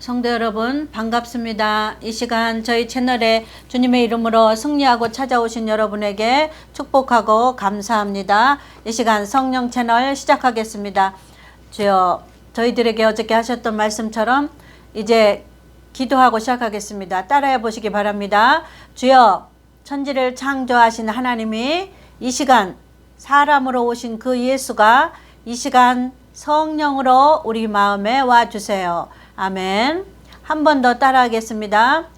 성도 여러분 반갑습니다. 이 시간 저희 채널에 주님의 이름으로 승리하고 찾아오신 여러분에게 축복하고 감사합니다. 이 시간 성령 채널 시작하겠습니다. 주여, 저희들에게 어저께 하셨던 말씀처럼 이제 기도하고 시작하겠습니다. 따라해 보시기 바랍니다. 주여, 천지를 창조하신 하나님이 이 시간 사람으로 오신 그 예수가 이 시간 성령으로 우리 마음에 와주세요. 아멘. 한 번 더 따라하겠습니다.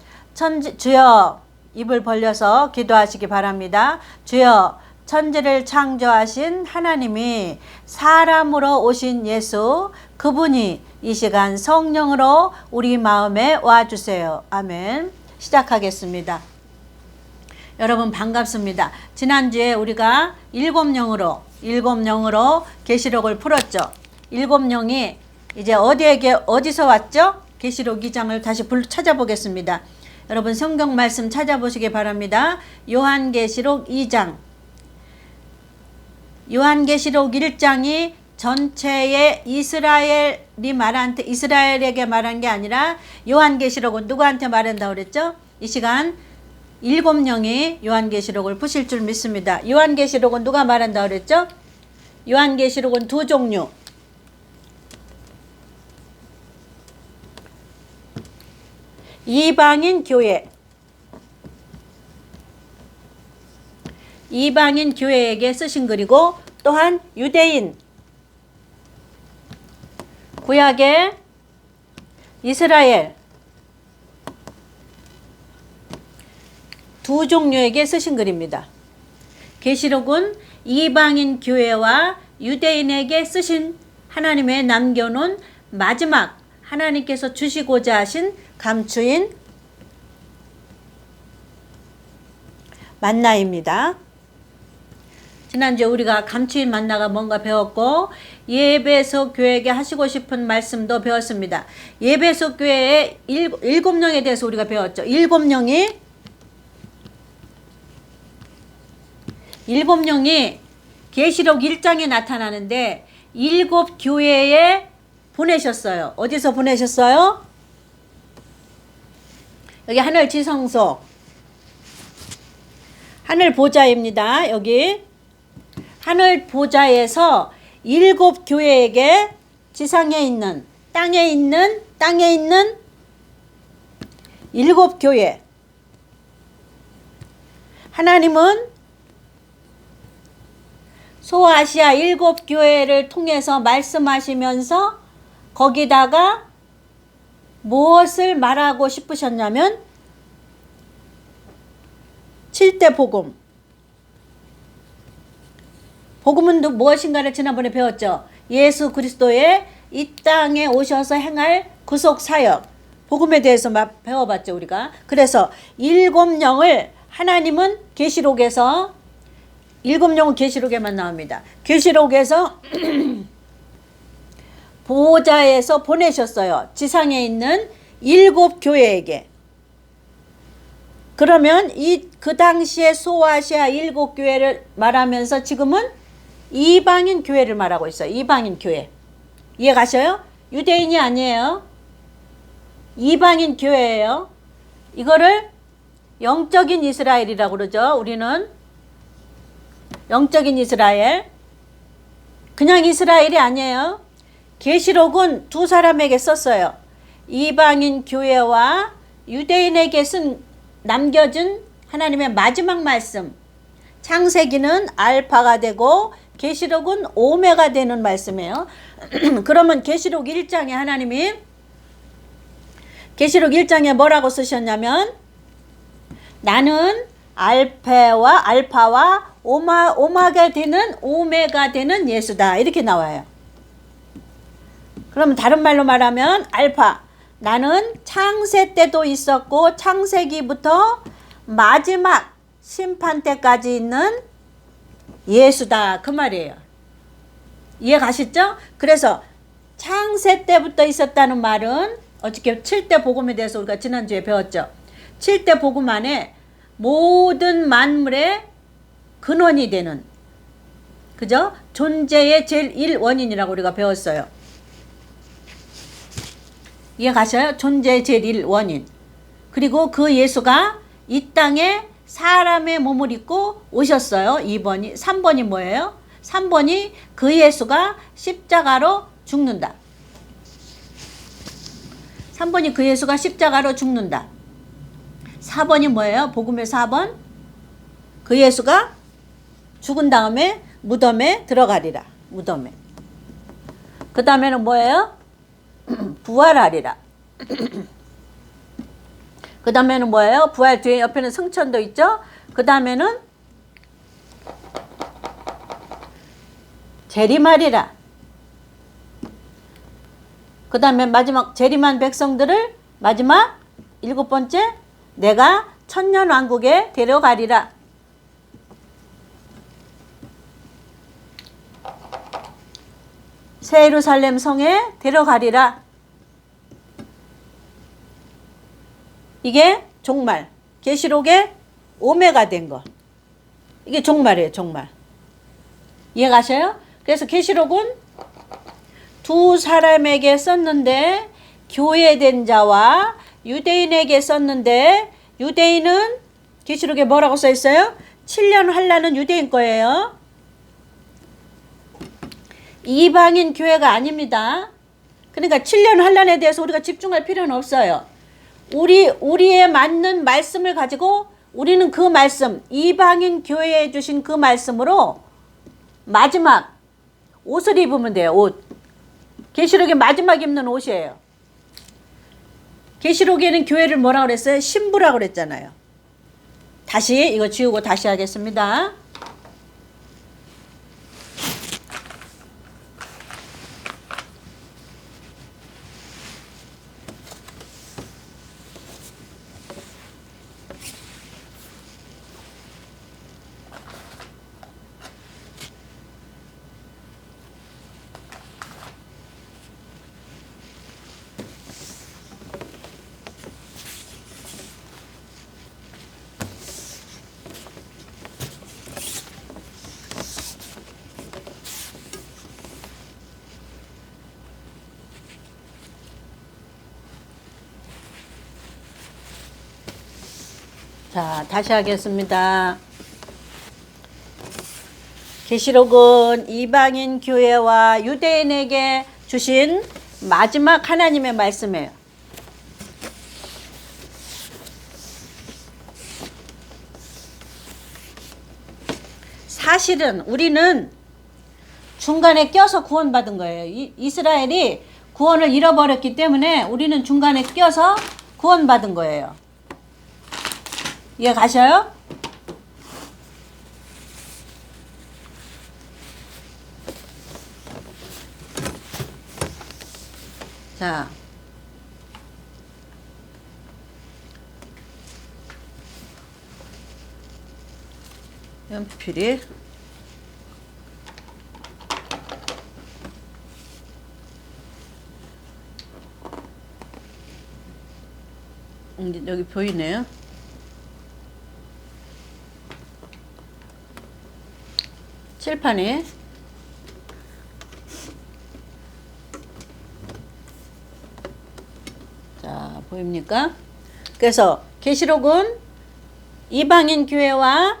주여, 입을 벌려서 기도하시기 바랍니다. 주여, 천지를 창조하신 하나님이 사람으로 오신 예수, 그분이 이 시간 성령으로 우리 마음에 와주세요. 아멘. 시작하겠습니다. 여러분 반갑습니다. 지난주에 우리가 일곱 영으로 계시록을 풀었죠. 일곱 영이 이제 어디서 왔죠? 계시록 2장을 다시 찾아보겠습니다. 여러분 성경 말씀 찾아보시기 바랍니다. 요한계시록 2장. 요한계시록 1장이 전체의 이스라엘에게 말한 게 아니라 요한계시록은 누구한테 말한다고 그랬죠? 이 시간 일곱 영이 요한계시록을 푸실 줄 믿습니다. 요한계시록은 누가 말한다고 그랬죠? 요한계시록은 두 종류. 이방인 교회에게 쓰신 글이고, 또한 유대인, 구약의 이스라엘 두 종류에게 쓰신 글입니다. 계시록은 이방인 교회와 유대인에게 쓰신 하나님의 남겨놓은 마지막 하나님께서 주시고자 하신 감추인 만나입니다. 지난주에 우리가 감추인 만나가 뭔가 배웠고, 예배소 교회에게 하시고 싶은 말씀도 배웠습니다. 예배소 교회의 일곱 영에 대해서 우리가 배웠죠. 일곱 영이 계시록 1장에 나타나는데 일곱 교회에 보내셨어요. 어디서 보내셨어요? 여기 하늘 지성소, 하늘 보좌입니다. 여기 하늘 보좌에서 일곱 교회에게 지상에 있는, 땅에 있는 일곱 교회. 하나님은 소아시아 일곱 교회를 통해서 말씀하시면서 거기다가 무엇을 말하고 싶으셨냐면 7대 복음. 복음은 무엇인가를 지난번에 배웠죠. 예수 그리스도의 이 땅에 오셔서 행할 구속 사역, 복음에 대해서 배워봤죠 우리가. 그래서 일곱 영을 하나님은 계시록에서, 일곱 영은 계시록에만 나옵니다. 계시록에서 보좌에서 보내셨어요. 지상에 있는 일곱 교회에게. 그러면 그 당시에 소아시아 일곱 교회를 말하면서 지금은 이방인 교회를 말하고 있어요. 이방인 교회. 이해 가셔요? 유대인이 아니에요. 이방인 교회예요. 이거를 영적인 이스라엘이라고 그러죠. 우리는 영적인 이스라엘. 그냥 이스라엘이 아니에요. 계시록은 두 사람에게 썼어요. 이방인 교회와 유대인에게 남겨준 하나님의 마지막 말씀. 창세기는 알파가 되고 계시록은 오메가 되는 말씀이에요. 그러면 계시록 1장에 하나님이 계시록 1장에 뭐라고 쓰셨냐면, 나는 알파와 오메가 되는 예수다. 이렇게 나와요. 그러면 다른 말로 말하면 알파, 나는 창세 때도 있었고 창세기부터 마지막 심판 때까지 있는 예수다. 그 말이에요. 이해 가시죠? 그래서 창세 때부터 있었다는 말은 어떻게 7대 복음에 대해서 우리가 지난주에 배웠죠. 7대 복음 안에 모든 만물의 근원이 되는, 그죠? 존재의 제일 원인이라고 우리가 배웠어요. 이해 가셔요? 존재 제일 원인. 그리고 그 예수가 이 땅에 사람의 몸을 입고 오셨어요. 2번이. 3번이 뭐예요? 3번이 그 예수가 십자가로 죽는다. 3번이 그 예수가 십자가로 죽는다. 4번이 뭐예요? 복음의 4번. 그 예수가 죽은 다음에 무덤에 들어가리라. 무덤에. 그 다음에는 뭐예요? 부활하리라. 그 다음에는 뭐예요? 부활 뒤에 옆에는 승천도 있죠? 그 다음에는 재림하리라. 그 다음에 마지막 재림한 백성들을 마지막 7번째 내가 천년왕국에 데려가리라. 새 예루살렘 성에 데려가리라. 이게 종말. 계시록의 오메가 된 거. 이게 종말이에요. 종말. 이해 가셔요? 그래서 계시록은 두 사람에게 썼는데 교회된 자와 유대인에게 썼는데 유대인은 계시록에 뭐라고 써 있어요? 7년 환란은 유대인 거예요. 이방인 교회가 아닙니다. 그러니까 7년 환란에 대해서 우리가 집중할 필요는 없어요. 우리에 맞는 말씀을 가지고 우리는 그 말씀, 이방인 교회에 주신 그 말씀으로 마지막 옷을 입으면 돼요. 옷. 계시록에 마지막 입는 옷이에요. 계시록에는 교회를 뭐라고 그랬어요? 신부라고 그랬잖아요. 다시 이거 지우고 다시 하겠습니다. 자, 다시 하겠습니다. 계시록은 이방인 교회와 유대인에게 주신 마지막 하나님의 말씀이에요. 사실은 우리는 중간에 껴서 구원받은 거예요. 이스라엘이 구원을 잃어버렸기 때문에 우리는 중간에 껴서 구원받은 거예요. 이해 가셔요? 자, 연필이 여기 보이네요. 칠판에 자 보입니까? 그래서 계시록은 이방인 교회와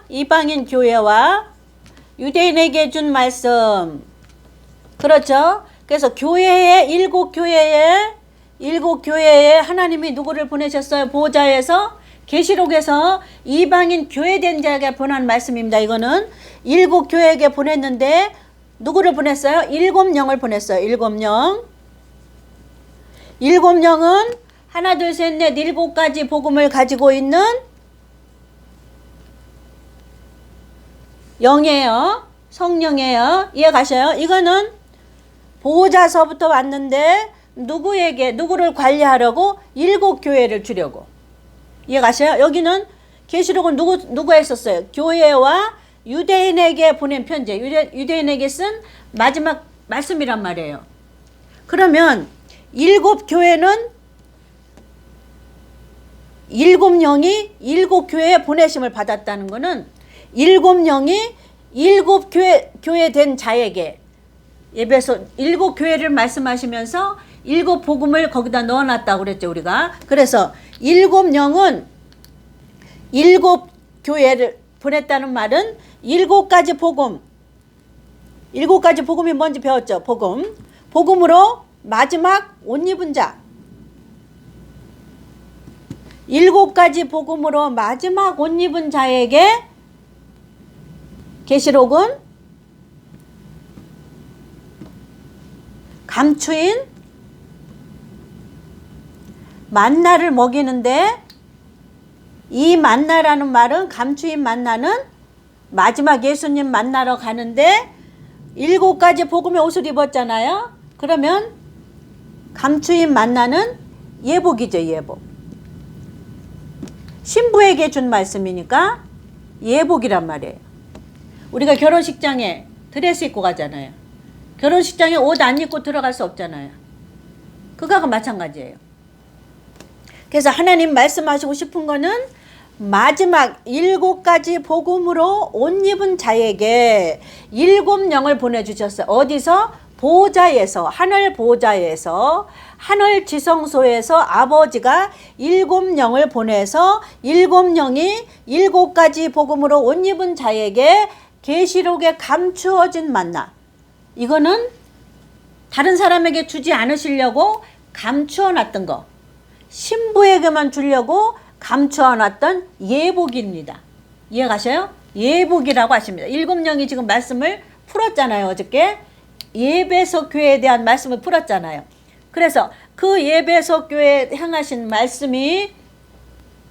유대인에게 준 말씀. 그렇죠? 그래서 교회에 일곱 교회에 하나님이 누구를 보내셨어요? 보좌에서 계시록에서 이방인 교회된 자에게 보낸 말씀입니다. 이거는 7교회에게 보냈는데 누구를 보냈어요? 7영을 보냈어요. 7영. 7영은 하나 둘 셋 넷 7가지 복음을 가지고 있는 영이에요. 성령이에요. 이해 가셔요? 이거는 보호자서부터 왔는데 누구를 관리하려고 7교회를 주려고. 이해 가셔요? 여기는 계시록은 누가 했었어요? 교회와 유대인에게 보낸 편지. 유대인에게 쓴 마지막 말씀이란 말이에요. 그러면 7교회는 7영이 7교회에 보내심을 받았다는 것은 7영이 7교회 된 자에게 예배소 일곱 교회를 말씀하시면서 일곱 복음을 거기다 넣어놨다고 그랬죠 우리가. 그래서 일곱 영은 일곱 교회를 보냈다는 말은 일곱 가지 복음, 일곱 가지 복음이 뭔지 배웠죠. 복음으로 마지막 옷 입은 자, 일곱 가지 복음으로 마지막 옷 입은 자에게 계시록은 감추인 만나를 먹이는데, 이 만나라는 말은, 감추인 만나는 마지막 예수님 만나러 가는데 일곱 가지 복음의 옷을 입었잖아요. 그러면 감추인 만나는 예복이죠. 예복. 신부에게 준 말씀이니까 예복이란 말이에요. 우리가 결혼식장에 드레스 입고 가잖아요. 결혼식장에 옷 안 입고 들어갈 수 없잖아요. 그거하고 마찬가지예요. 그래서 하나님 말씀하시고 싶은 거는 마지막 일곱 가지 복음으로 옷 입은 자에게 일곱 영을 보내주셨어요. 어디서? 보좌에서, 하늘 보좌에서, 하늘 지성소에서 아버지가 일곱 영을 보내서 일곱 영이 일곱 가지 복음으로 옷 입은 자에게 계시록에 감추어진 만나, 이거는 다른 사람에게 주지 않으시려고 감추어 놨던 거, 신부에게만 주려고 감추어 놨던 예복입니다. 이해가셔요? 예복이라고 하십니다. 일곱 영이 지금 말씀을 풀었잖아요. 어저께 예배소 교회에 대한 말씀을 풀었잖아요. 그래서 그 예배소 교회에 향하신 말씀이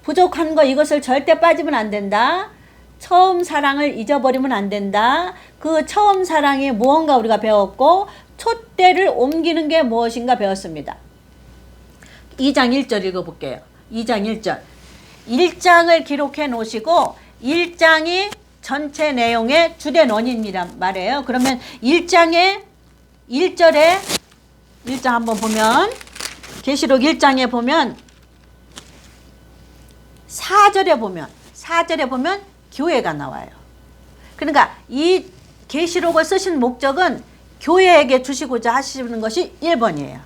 부족한 거, 이것을 절대 빠지면 안 된다. 처음 사랑을 잊어버리면 안 된다. 그 처음 사랑이 무언가 우리가 배웠고, 촛대를 옮기는 게 무엇인가 배웠습니다. 2장 1절 읽어볼게요. 2장 1절. 1장을 기록해 놓으시고 1장이 전체 내용의 주된 원인이란 말이에요. 그러면 1장의 1절에 1장 한번 보면, 계시록 1장에 보면 4절에 보면 교회가 나와요. 그러니까 이 계시록을 쓰신 목적은 교회에게 주시고자 하시는 것이 1번이에요.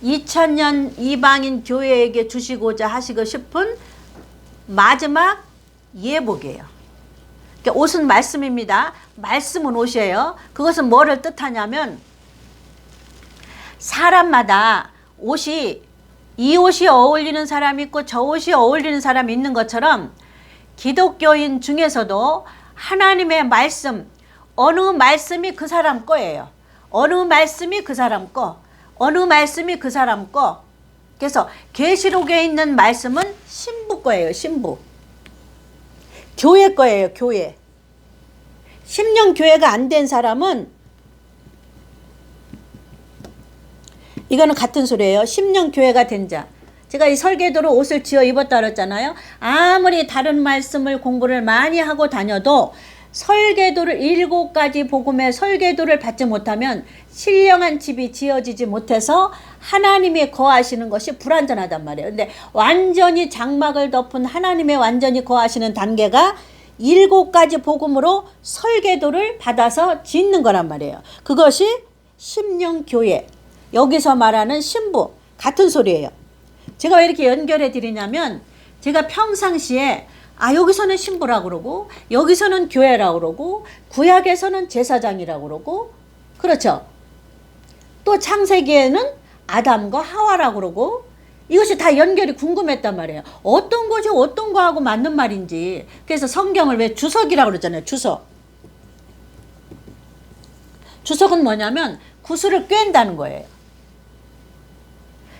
2000년 이방인 교회에게 주시고자 하시고 싶은 마지막 예복이에요. 그러니까 옷은 말씀입니다. 말씀은 옷이에요. 그것은 뭐를 뜻하냐면, 사람마다 옷이, 이 옷이 어울리는 사람이 있고 저 옷이 어울리는 사람이 있는 것처럼 기독교인 중에서도 하나님의 말씀, 어느 말씀이 그 사람 거예요. 어느 말씀이 그 사람 거, 어느 말씀이 그 사람 거. 그래서 계시록에 있는 말씀은 신부 거예요. 신부. 교회 거예요. 교회. 10년 교회가 안 된 사람은, 이거는 같은 소리예요. 10년 교회가 된 자. 제가 이 설계도로 옷을 지어 입었다 그랬잖아요. 아무리 다른 말씀을 공부를 많이 하고 다녀도 설계도를, 7가지 복음의 설계도를 받지 못하면 신령한 집이 지어지지 못해서 하나님이 거하시는 것이 불완전하단 말이에요. 근데 완전히 장막을 덮은 하나님의 완전히 거하시는 단계가 7가지 복음으로 설계도를 받아서 짓는 거란 말이에요. 그것이 심령교회, 여기서 말하는 신부, 같은 소리예요. 제가 왜 이렇게 연결해 드리냐면, 제가 평상시에 여기서는 신부라고 그러고, 여기서는 교회라고 그러고, 구약에서는 제사장이라고 그러고, 그렇죠. 또 창세기에는 아담과 하와라고 그러고, 이것이 다 연결이 궁금했단 말이에요. 어떤 것이 어떤 거하고 맞는 말인지. 그래서 성경을 왜 주석이라고 그러잖아요. 주석. 주석은 뭐냐면 구슬을 꿰는다는 거예요.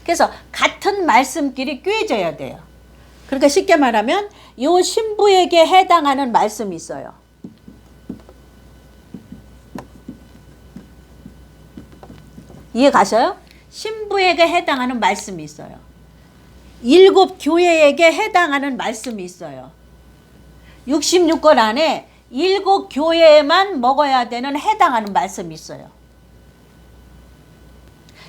그래서 같은 말씀끼리 꿰져야 돼요. 그러니까 쉽게 말하면 이 신부에게 해당하는 말씀이 있어요. 이해 가셔요? 신부에게 해당하는 말씀이 있어요. 7 교회에게 해당하는 말씀이 있어요. 66권 안에 7 교회에만 먹어야 되는 해당하는 말씀이 있어요.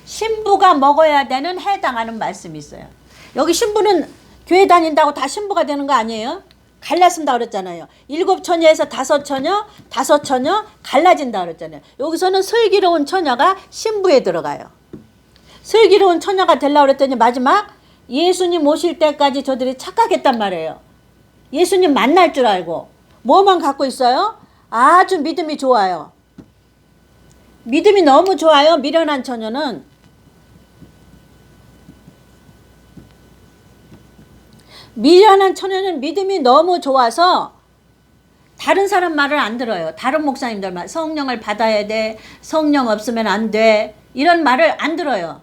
신부가 먹어야 되는 해당하는 말씀이 있어요. 여기 신부는 교회 다닌다고 다 신부가 되는 거 아니에요? 갈라진다 그랬잖아요. 7처녀에서 5처녀, 5처녀 갈라진다 그랬잖아요. 여기서는 슬기로운 처녀가 신부에 들어가요. 슬기로운 처녀가 되려고 그랬더니 마지막 예수님 오실 때까지 저들이 착각했단 말이에요. 예수님 만날 줄 알고 뭐만 갖고 있어요? 아주 믿음이 좋아요. 믿음이 너무 좋아요. 미련한 처녀는. 미련한 처녀는 믿음이 너무 좋아서 다른 사람 말을 안 들어요. 다른 목사님들 말, 성령을 받아야 돼, 성령 없으면 안 돼, 이런 말을 안 들어요.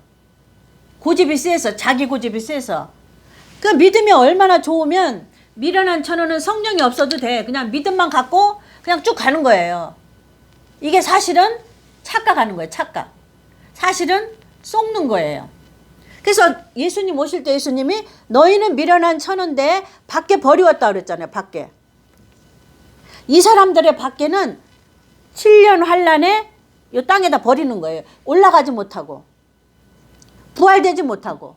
고집이 세서, 자기 고집이 세서. 그 믿음이 얼마나 좋으면 미련한 처녀는 성령이 없어도 돼. 그냥 믿음만 갖고 그냥 쭉 가는 거예요. 이게 사실은 착각하는 거예요. 착각. 사실은 속는 거예요. 그래서 예수님 오실 때 예수님이 너희는 미련한 처녀인데 밖에 버리웠다 그랬잖아요. 밖에. 이 사람들의 밖에는 7년 환란에 이 땅에다 버리는 거예요. 올라가지 못하고 부활되지 못하고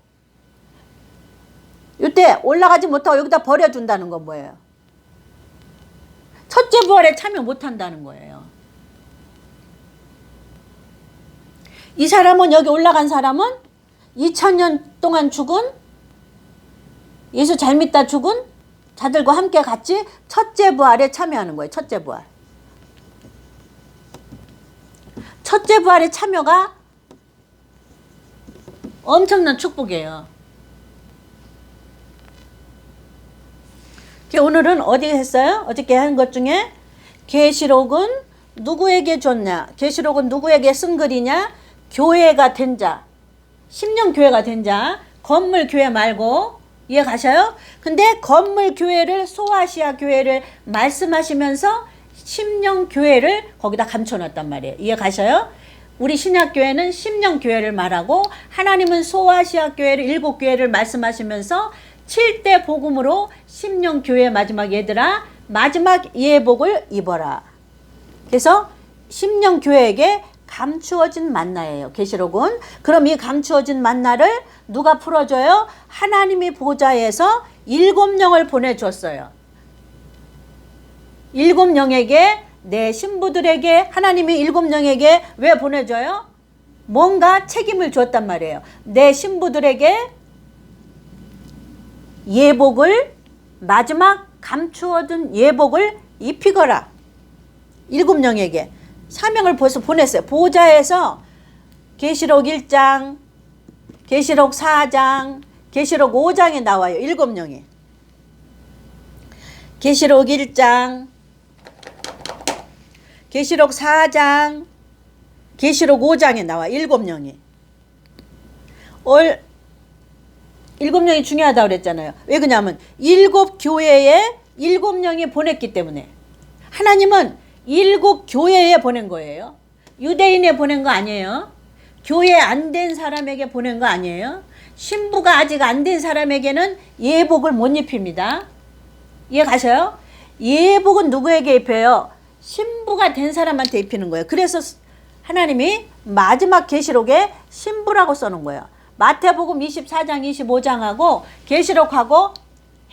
이때 올라가지 못하고 여기다 버려준다는 건 뭐예요? 첫째 부활에 참여 못한다는 거예요. 이 사람은, 여기 올라간 사람은 2000년 동안 죽은, 예수 잘 믿다 죽은 자들과 함께 같이 첫째 부활에 참여하는 거예요. 첫째 부활. 첫째 부활의 참여가 엄청난 축복이에요. 오늘은 어디 했어요? 어저께 한 것 중에 계시록은 누구에게 줬냐? 계시록은 누구에게 쓴 글이냐? 교회가 된 자, 심령 교회가 된 자, 건물 교회 말고. 이해 가셔요? 근데 건물 교회를, 소아시아 교회를 말씀하시면서 심령 교회를 거기다 감춰놨단 말이에요. 이해 가셔요? 우리 신약교회는 심령 교회를 말하고 하나님은 소아시아 교회를, 7교회를 말씀하시면서 7대 복음으로 심령 교회 마지막 얘들아 마지막 예복을 입어라. 그래서 심령 교회에게 감추어진 만나예요. 계시록은. 그럼 이 감추어진 만나를 누가 풀어줘요? 하나님이 보좌에서 7영을 보내줬어요. 7영에게, 내 신부들에게, 하나님이 7영에게 왜 보내줘요? 뭔가 책임을 줬단 말이에요. 내 신부들에게 예복을, 마지막 감추어둔 예복을 입히거라. 7영에게 사명을 벌써 보냈어요. 보좌에서 계시록 1장, 계시록 4장, 계시록 5장에 나와요. 7영이. 계시록 1장, 계시록 4장, 계시록 5장에 나와. 7영이. 7영이 중요하다고 그랬잖아요. 왜 그러냐면 7교회에 7영이 보냈기 때문에. 하나님은 7교회에 보낸 거예요. 유대인에 보낸 거 아니에요. 교회 안 된 사람에게 보낸 거 아니에요. 신부가 아직 안 된 사람에게는 예복을 못 입힙니다. 이해 가셔요? 예복은 누구에게 입혀요? 신부가 된 사람한테 입히는 거예요. 그래서 하나님이 마지막 계시록에 신부라고 써놓은 거예요. 마태복음 24장 25장하고 계시록하고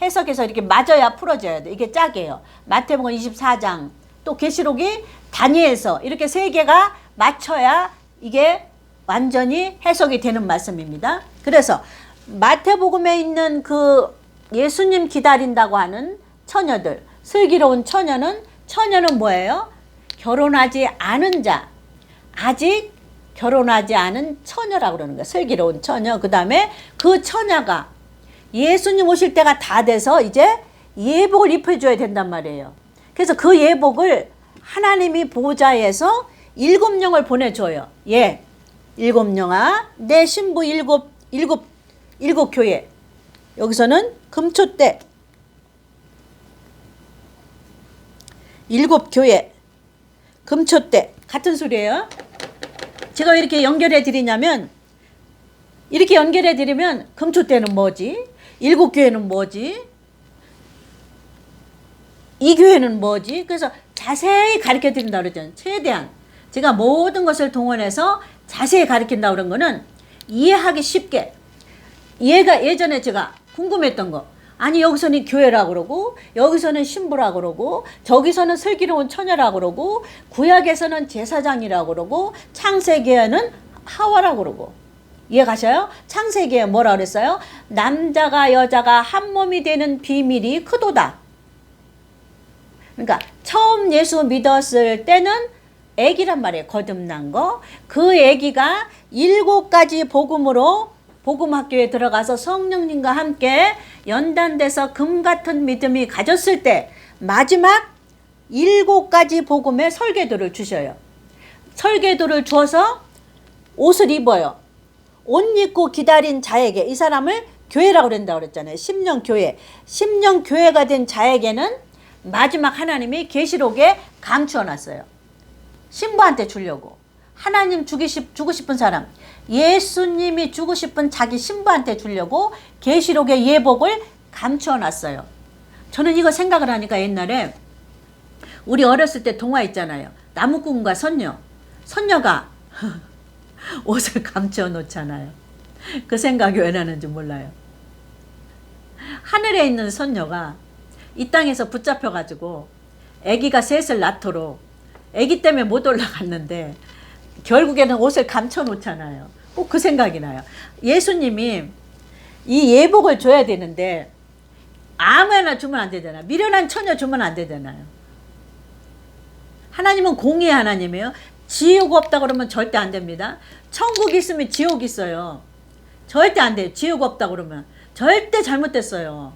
해석해서 이렇게 맞아야 풀어져야 돼. 이게 짝이에요. 마태복음 24장 또 계시록이 다니엘서 이렇게 3개가 맞춰야 이게 완전히 해석이 되는 말씀입니다. 그래서 마태복음에 있는 그 예수님 기다린다고 하는 처녀들, 슬기로운 처녀는 뭐예요? 결혼하지 않은 자, 아직 결혼하지 않은 처녀라고 그러는 거예요. 슬기로운 처녀. 그 다음에 그 처녀가 예수님 오실 때가 다 돼서 이제 예복을 입혀줘야 된단 말이에요. 그래서 그 예복을 하나님이 보좌에서 7영을 보내줘요. 예, 7영아, 내 신부 7 교회. 여기서는 금초대 7교회, 금초대 같은 소리예요. 제가 왜 이렇게 연결해 드리냐면, 이렇게 연결해 드리면 금초대는 뭐지? 7교회는 뭐지? 이 교회는 뭐지? 그래서 자세히 가르쳐 드린다 그러잖아요. 최대한 제가 모든 것을 동원해서 자세히 가르친다 그런 거는 이해하기 쉽게. 예전에 제가 궁금했던 거, 아니 여기서는 교회라고 그러고 여기서는 신부라고 그러고 저기서는 슬기로운 처녀라고 그러고 구약에서는 제사장이라고 그러고 창세기에는 하와라고 그러고 이해 가셔요? 창세기에 뭐라 그랬어요? 남자가 여자가 한 몸이 되는 비밀이 크도다. 그러니까 처음 예수 믿었을 때는 애기란 말이에요. 거듭난 거. 그 애기가 7가지 복음으로 복음학교에 들어가서 성령님과 함께 연단돼서 금같은 믿음이 가졌을 때 마지막 7가지 복음의 설계도를 주셔요. 설계도를 주어서 옷을 입어요. 옷 입고 기다린 자에게, 이 사람을 교회라고 그런다고 그랬잖아요. 심령교회. 심령교회가 된 자에게는 마지막 하나님이 계시록에 감추어놨어요. 신부한테 주려고. 하나님 주고 싶은 사람, 예수님이 주고 싶은 자기 신부한테 주려고 계시록의 예복을 감추어놨어요. 저는 이거 생각을 하니까 옛날에 우리 어렸을 때 동화 있잖아요. 나무꾼과 선녀. 선녀가 옷을 감추어 놓잖아요. 그 생각이 왜 나는지 몰라요. 하늘에 있는 선녀가 이 땅에서 붙잡혀가지고 아기가 셋을 낳도록 아기 때문에 못 올라갔는데 결국에는 옷을 감춰 놓잖아요. 꼭 그 생각이 나요. 예수님이 이 예복을 줘야 되는데 아무나 주면 안 되잖아요. 미련한 처녀 주면 안 되잖아요. 하나님은 공의의 하나님이에요. 지옥 없다 그러면 절대 안 됩니다. 천국 있으면 지옥 있어요. 절대 안 돼요. 지옥 없다 그러면 절대 잘못됐어요.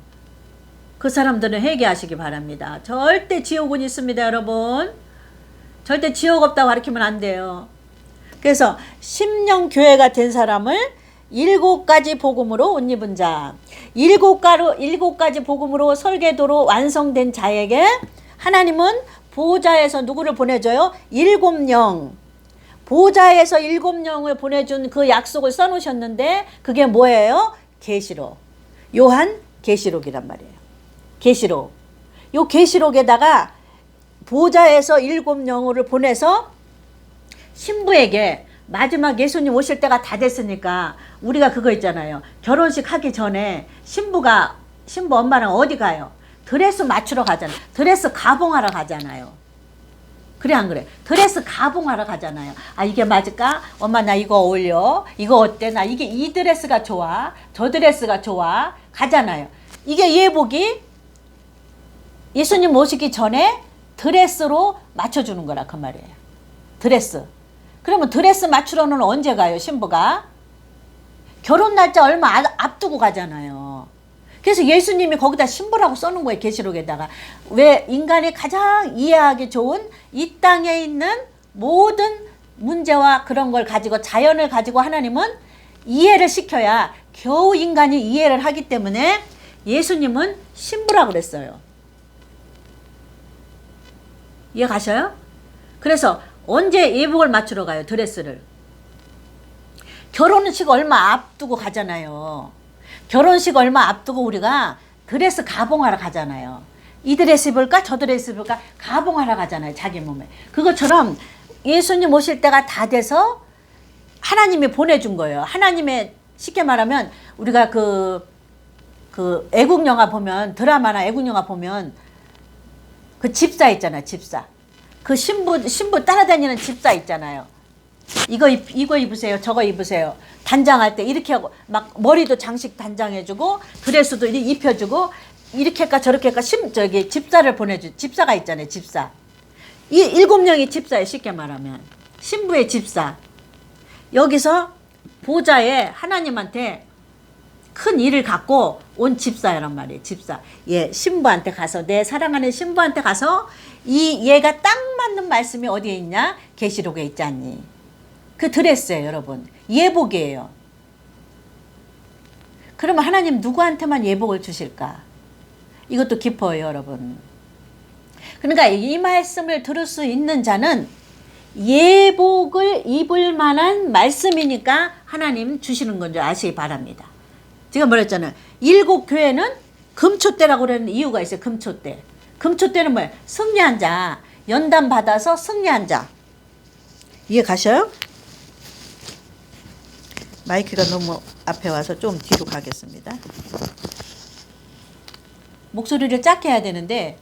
그 사람들은 회개하시기 바랍니다. 절대 지옥은 있습니다, 여러분. 절대 지옥 없다고 가르치면 안 돼요. 그래서 심령교회가 된 사람을 7가지 복음으로 옷 입은 자, 7가지 복음으로 설계도로 완성된 자에게 하나님은 보좌에서 누구를 보내줘요? 7영. 보좌에서 7영을 보내준 그 약속을 써놓으셨는데 그게 뭐예요? 계시록. 요한 계시록이란 말이에요. 계시록. 요 계시록에다가 보좌에서 7영을 보내서 신부에게 마지막 예수님 오실 때가 다 됐으니까 우리가 그거 있잖아요. 결혼식 하기 전에 신부 엄마랑 어디 가요? 드레스 맞추러 가잖아요. 드레스 가봉하러 가잖아요. 그래 안 그래? 드레스 가봉하러 가잖아요. 아 이게 맞을까? 엄마 나 이거 어울려. 이거 어때? 나 이 드레스가 좋아. 저 드레스가 좋아. 가잖아요. 이게 예복이 예수님 오시기 전에 드레스로 맞춰주는 거라 그 말이에요. 드레스. 그러면 드레스 맞추러는 언제 가요? 신부가? 결혼 날짜 얼마 앞두고 가잖아요. 그래서 예수님이 거기다 신부라고 써놓은 거예요. 계시록에다가. 왜? 인간이 가장 이해하기 좋은 이 땅에 있는 모든 문제와 그런 걸 가지고 자연을 가지고 하나님은 이해를 시켜야 겨우 인간이 이해를 하기 때문에 예수님은 신부라고 그랬어요. 이해 가셔요? 그래서 언제 예복을 맞추러 가요? 드레스를. 결혼식 얼마 앞두고 가잖아요. 결혼식 얼마 앞두고 우리가 드레스 가봉하러 가잖아요. 이 드레스 입을까? 저 드레스 입을까? 가봉하러 가잖아요. 자기 몸에. 그것처럼 예수님 오실 때가 다 돼서 하나님이 보내준 거예요. 하나님의 쉽게 말하면 우리가 그 애국 영화 보면 드라마나 애국 영화 보면 그 집사 있잖아요. 집사. 그 신부 따라다니는 집사 있잖아요. 이거 입으세요. 저거 입으세요. 단장할 때 이렇게 하고 막 머리도 장식 단장해주고 드레스도 입혀주고 이렇게 할까 저렇게 할까 집사를 집사가 있잖아요. 집사. 이 7명이 집사예요. 쉽게 말하면 신부의 집사. 여기서 보좌에 하나님한테 큰 일을 갖고 온 집사란 말이에요. 집사. 예, 신부한테 가서 내 사랑하는 신부한테 가서 얘가 딱 맞는 말씀이 어디에 있냐? 계시록에 있지 않니? 그 드레스예요, 여러분. 예복이에요. 그러면 하나님 누구한테만 예복을 주실까? 이것도 깊어요, 여러분. 그러니까 이 말씀을 들을 수 있는 자는 예복을 입을 만한 말씀이니까 하나님 주시는 건 줄 아시기 바랍니다. 제가 말했잖아요. 7교회는 금초대라고 그러는 이유가 있어요. 금초대. 금초대는 뭐예요? 승리한 자. 연단 받아서 승리한 자. 이해 가셔요? 마이크가 너무 앞에 와서 좀 뒤로 가겠습니다. 목소리를 작게 해야 되는데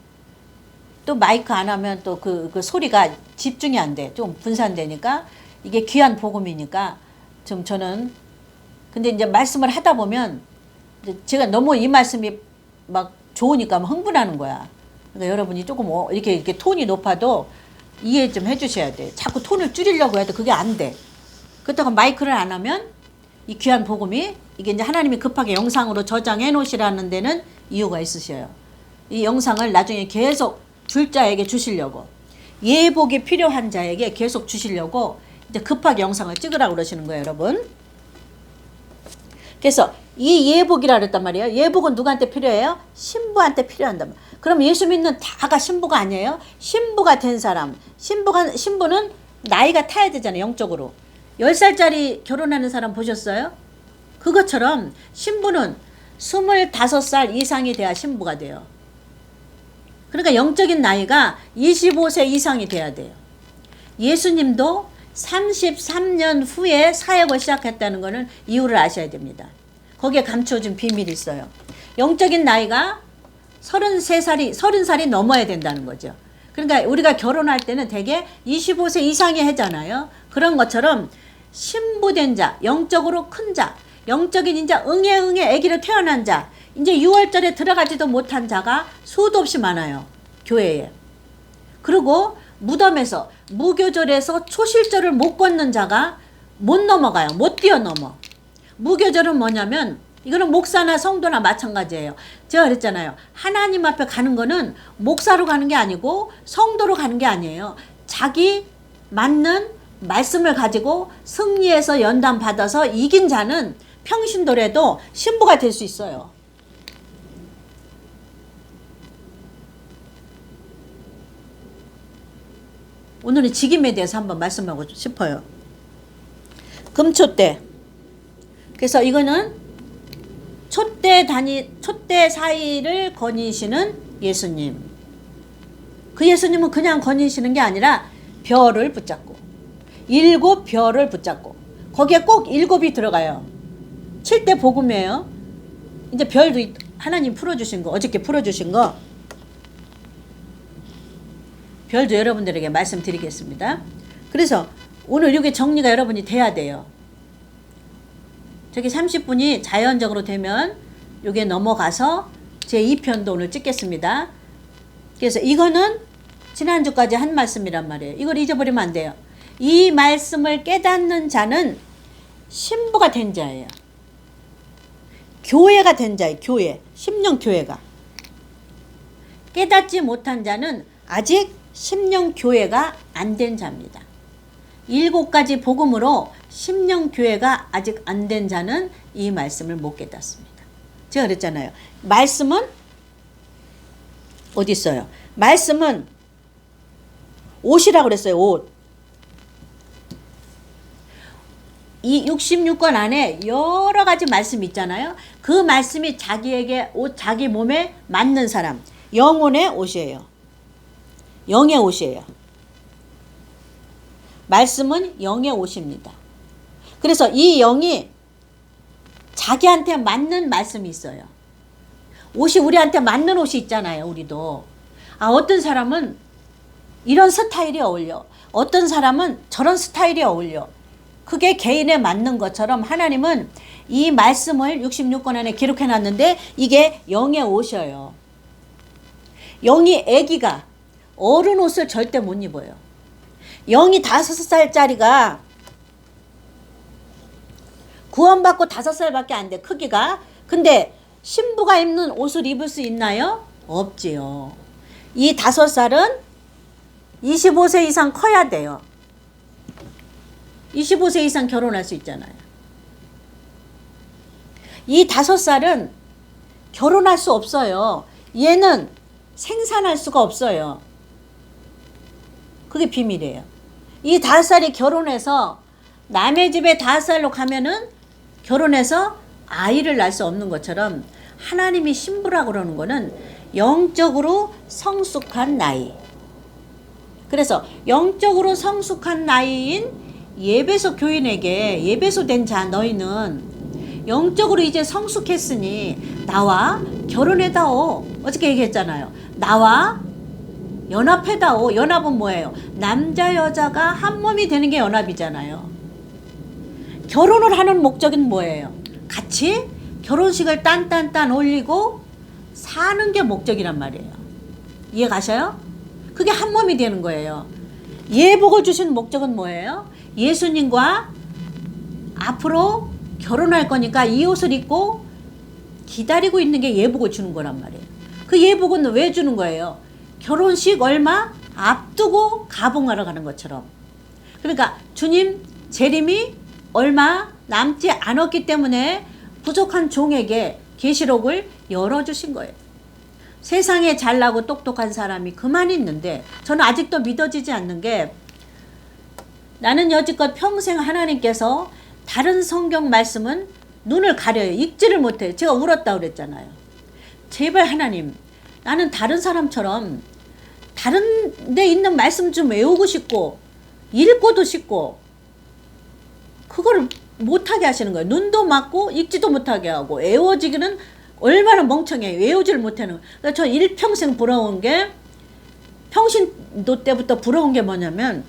또 마이크 안 하면 또 그 소리가 집중이 안 돼. 좀 분산되니까 이게 귀한 복음이니까 좀 저는 근데 이제 말씀을 하다 보면 이제 제가 너무 이 말씀이 막 좋으니까 막 흥분하는 거야. 그러니까 여러분이 조금 이렇게 톤이 높아도 이해 좀 해주셔야 돼. 자꾸 톤을 줄이려고 해도 그게 안 돼. 그렇다고 마이크를 안 하면 이 귀한 복음이 이게 이제 하나님이 급하게 영상으로 저장해 놓으시라는 데는 이유가 있으셔요. 이 영상을 나중에 계속 줄 자에게 주시려고 예복이 필요한 자에게 계속 주시려고 이제 급하게 영상을 찍으라고 그러시는 거예요, 여러분. 그래서 이 예복이라 그랬단 말이에요. 예복은 누구한테 필요해요? 신부한테 필요한단 말이에요. 그럼 예수 믿는 다가 신부가 아니에요? 신부가 된 사람. 신부는 나이가 타야 되잖아요, 영적으로. 10살짜리 결혼하는 사람 보셨어요? 그것처럼 신부는 25살 이상이 돼야 신부가 돼요. 그러니까 영적인 나이가 25세 이상이 돼야 돼요. 예수님도 33년 후에 사역을 시작했다는 것은 이유를 아셔야 됩니다. 거기에 감춰진 비밀이 있어요. 영적인 나이가 30살이 넘어야 된다는 거죠. 그러니까 우리가 결혼할 때는 대개 25세 이상이 하잖아요. 그런 것처럼 신부된 자, 영적으로 큰 자, 영적인 이제 응애 아기로 태어난 자, 이제 6월절에 들어가지도 못한 자가 수도 없이 많아요. 교회에. 그리고 무덤에서 무교절에서 초실절을 못 걷는 자가 못 넘어가요. 못 뛰어넘어. 무교절은 뭐냐면 이거는 목사나 성도나 마찬가지예요. 제가 그랬잖아요. 하나님 앞에 가는 거는 목사로 가는 게 아니고 성도로 가는 게 아니에요. 자기 맞는 말씀을 가지고 승리해서 연단 받아서 이긴 자는 평신도래도 신부가 될 수 있어요. 오늘은 직임에 대해서 한번 말씀하고 싶어요. 금초대. 그래서 이거는 촛대 사이를 거니시는 예수님. 그 예수님은 그냥 거니시는 게 아니라 별을 붙잡고 7 별을 붙잡고 거기에 꼭 7이 들어가요. 7대 복음이에요. 이제 별도 하나님 풀어주신 거, 어저께 풀어주신 거 별도 여러분들에게 말씀드리겠습니다. 그래서 오늘 이게 정리가 여러분이 돼야 돼요. 저기 30분이 자연적으로 되면 요게 넘어가서 제 2편도 오늘 찍겠습니다. 그래서 이거는 지난주까지 한 말씀이란 말이에요. 이걸 잊어버리면 안 돼요. 이 말씀을 깨닫는 자는 신부가 된 자예요. 교회가 된 자예요. 교회. 심령 교회가. 깨닫지 못한 자는 아직 심령 교회가 안 된 자입니다. 7가지 복음으로 심령 교회가 아직 안 된 자는 이 말씀을 못 깨닫습니다. 제가 그랬잖아요. 말씀은 어디 있어요? 말씀은 옷이라고 그랬어요. 옷. 이 66권 안에 여러 가지 말씀이 있잖아요. 그 말씀이 자기에게 옷, 자기 몸에 맞는 사람. 영혼의 옷이에요. 영의 옷이에요. 말씀은 영의 옷입니다. 그래서 이 영이 자기한테 맞는 말씀이 있어요. 옷이 우리한테 맞는 옷이 있잖아요. 우리도. 어떤 사람은 이런 스타일이 어울려. 어떤 사람은 저런 스타일이 어울려. 그게 개인에 맞는 것처럼 하나님은 이 말씀을 66권 안에 기록해 놨는데 이게 영의 옷이에요. 영이 애기가 어른 옷을 절대 못 입어요. 영이 5살짜리가 구원받고 5살밖에 안 돼. 크기가. 근데 신부가 입는 옷을 입을 수 있나요? 없지요. 이 5살은 25세 이상 커야 돼요. 25세 이상 결혼할 수 있잖아요. 이 5살은 결혼할 수 없어요. 얘는 생산할 수가 없어요. 그게 비밀이에요. 이 5살이 결혼해서 남의 집에 5살로 가면은 결혼해서 아이를 낳을 수 없는 것처럼 하나님이 신부라고 그러는 거는 영적으로 성숙한 나이. 그래서 영적으로 성숙한 나이인 예배소 교인에게 예배소 된 자 너희는 영적으로 이제 성숙했으니 나와 결혼해다오. 어저께 얘기했잖아요. 나와 연합해다오. 연합은 뭐예요? 남자 여자가 한 몸이 되는 게 연합이잖아요. 결혼을 하는 목적은 뭐예요? 같이 결혼식을 딴 올리고 사는 게 목적이란 말이에요. 이해 가셔요? 그게 한 몸이 되는 거예요. 예복을 주신 목적은 뭐예요? 예수님과 앞으로 결혼할 거니까 이 옷을 입고 기다리고 있는 게 예복을 주는 거란 말이에요. 그 예복은 왜 주는 거예요? 결혼식 얼마 앞두고 가봉하러 가는 것처럼. 그러니까 주님 재림이 얼마 남지 않았기 때문에 부족한 종에게 계시록을 열어주신 거예요. 세상에 잘나고 똑똑한 사람이 그만 있는데 저는 아직도 믿어지지 않는 게, 나는 여지껏 평생 하나님께서 다른 성경 말씀은 눈을 가려요. 읽지를 못해요. 제가 울었다 그랬잖아요. 제발 하나님, 나는 다른 사람처럼 다른 데 있는 말씀 좀 외우고 싶고 읽고도 싶고, 그거를 못하게 하시는 거예요. 눈도 막고 읽지도 못하게 하고 외워지기는 얼마나 멍청해요. 외우지를 못하는 거예요. 그러니까 저 일평생 부러운 게, 평신도 때부터 부러운 게 뭐냐면,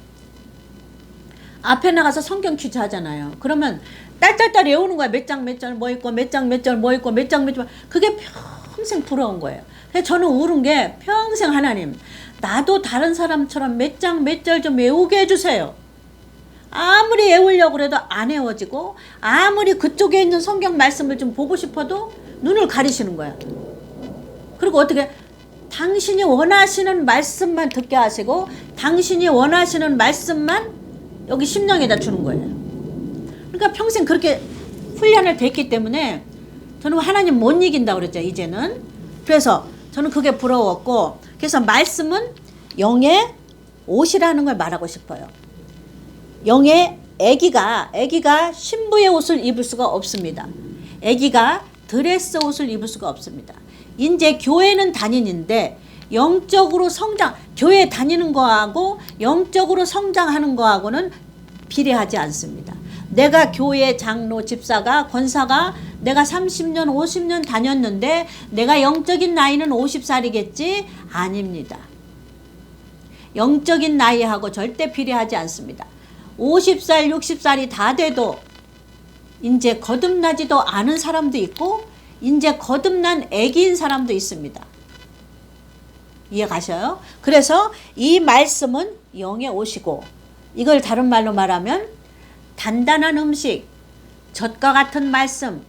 앞에 나가서 성경 퀴즈 하잖아요. 그러면 딸딸딸 외우는 거야. 몇 장 몇 절 뭐 있고 몇 장 몇 절 뭐 있고 몇 장 몇 절. 그게 평생 부러운 거예요. 그래서 저는 울은 게, 평생 하나님, 나도 다른 사람처럼 몇 장 몇 절 좀 외우게 해주세요. 아무리 외우려고 해도 안 외워지고, 아무리 그쪽에 있는 성경 말씀을 좀 보고 싶어도 눈을 가리시는 거야. 그리고 어떻게, 당신이 원하시는 말씀만 듣게 하시고 당신이 원하시는 말씀만 여기 심령에다 주는 거예요. 그러니까 평생 그렇게 훈련을 됐기 때문에 저는 하나님 못 이긴다고 그랬죠, 이제는. 그래서 저는 그게 부러웠고, 그래서 말씀은 영의 옷이라는 걸 말하고 싶어요. 영의 애기가 신부의 옷을 입을 수가 없습니다. 애기가 드레스 옷을 입을 수가 없습니다. 이제 교회는 다니는데 영적으로 성장, 교회 다니는 거하고 영적으로 성장하는 거하고는 비례하지 않습니다. 내가 교회 장로, 집사가, 권사가 내가 30년, 50년 다녔는데 내가 영적인 나이는 50살이겠지? 아닙니다. 영적인 나이하고 절대 비례하지 않습니다. 50살, 60살이 다 돼도 이제 거듭나지도 않은 사람도 있고 이제 거듭난 애기인 사람도 있습니다. 이해 가셔요? 그래서 이 말씀은 영의 옷이고, 이걸 다른 말로 말하면 단단한 음식, 젖과 같은 말씀,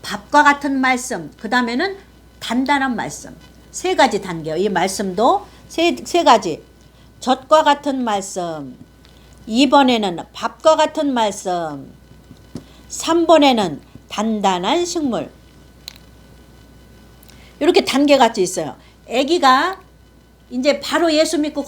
밥과 같은 말씀, 그 다음에는 단단한 말씀. 세 가지 단계요. 이 말씀도 세 가지. 젖과 같은 말씀, 2번에는 밥과 같은 말씀, 3번에는 단단한 식물. 이렇게 단계같이 있어요. 아기가 이제 바로 예수 믿고